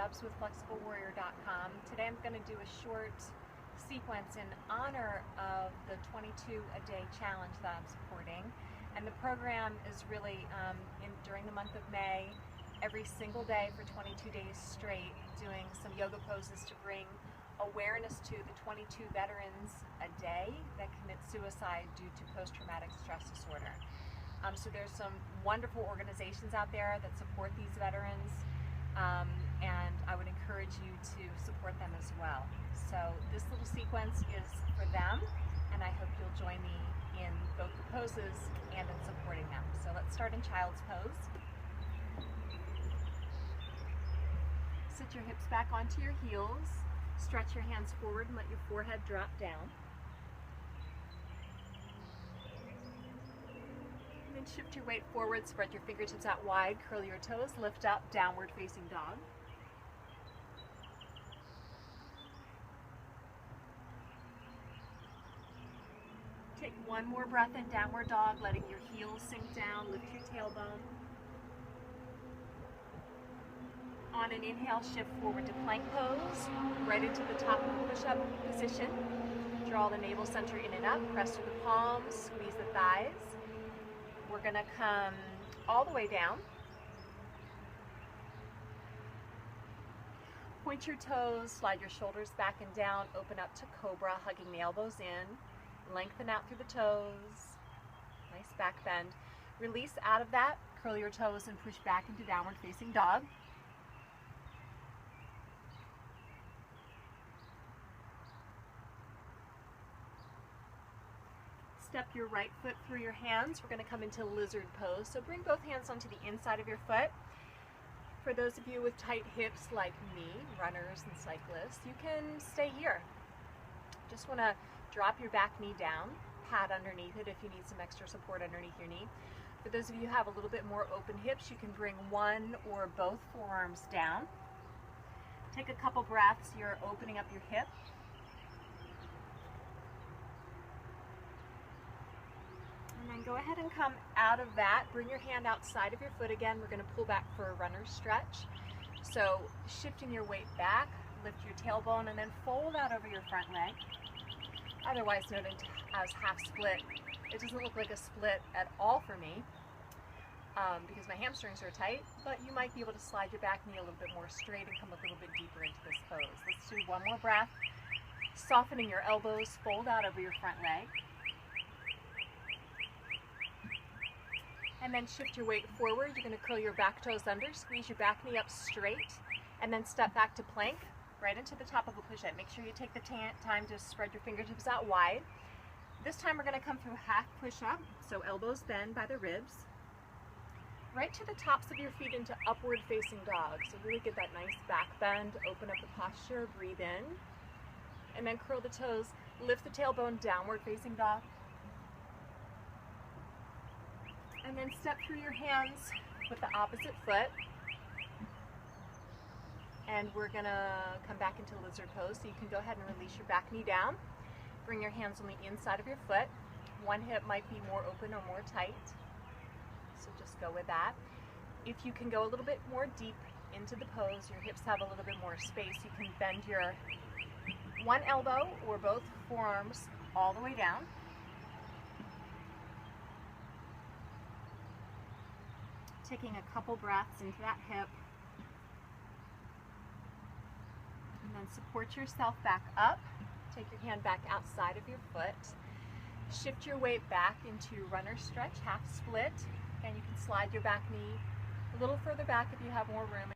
Debs with FlexibleWarrior.com. Today I'm going to do a short sequence in honor of the 22 a day challenge that I'm supporting. And the program is really during the month of May, every single day for 22 days straight, doing some yoga poses to bring awareness to the 22 veterans a day that commit suicide due to post-traumatic stress disorder. So there's some wonderful organizations out there that support these veterans, and I would encourage you to support them as well. So this little sequence is for them, and I hope you'll join me in both the poses and in supporting them. So let's start in child's pose. Sit your hips back onto your heels, stretch your hands forward and let your forehead drop down. And then shift your weight forward, spread your fingertips out wide, curl your toes, lift up, downward facing dog. Take one more breath in downward dog, letting your heels sink down, lift your tailbone. On an inhale, shift forward to plank pose, right into the top of the push-up position. Draw the navel center in and up, press through the palms, squeeze the thighs. We're gonna come all the way down. Point your toes, slide your shoulders back and down, open up to cobra, hugging the elbows in. Lengthen out through the toes. Nice back bend. Release out of that, curl your toes and push back into downward facing dog. Step your right foot through your hands. We're going to come into lizard pose. So bring both hands onto the inside of your foot. For those of you with tight hips like me, runners and cyclists, you can stay here. Just want to drop your back knee down, pad underneath it if you need some extra support underneath your knee. For those of you who have a little bit more open hips, you can bring one or both forearms down. Take a couple breaths. You're opening up your hip. And then go ahead and come out of that. Bring your hand outside of your foot again. We're going to pull back for a runner's stretch. So shifting your weight back, lift your tailbone, and then fold out over your front leg. Otherwise known as half split. It doesn't look like a split at all for me because my hamstrings are tight, but you might be able to slide your back knee a little bit more straight and come a little bit deeper into this pose. Let's do one more breath. Softening your elbows, fold out over your front leg. And then shift your weight forward. You're going to curl your back toes under, squeeze your back knee up straight, and then step back to plank, right into the top of a push-up. Make sure you take the time to spread your fingertips out wide. This time we're going to come through half push-up, so elbows bend by the ribs. Right to the tops of your feet into upward facing dog. So really get that nice back bend, open up the posture, breathe in, and then curl the toes, lift the tailbone, downward facing dog. And then step through your hands with the opposite foot. And we're gonna come back into lizard pose. So you can go ahead and release your back knee down. Bring your hands on the inside of your foot. One hip might be more open or more tight. So just go with that. If you can go a little bit more deep into the pose, your hips have a little bit more space, you can bend your one elbow or both forearms all the way down. Taking a couple breaths into that hip. And then support yourself back up. Take your hand back outside of your foot. Shift your weight back into runner stretch, half split. And you can slide your back knee a little further back if you have more room.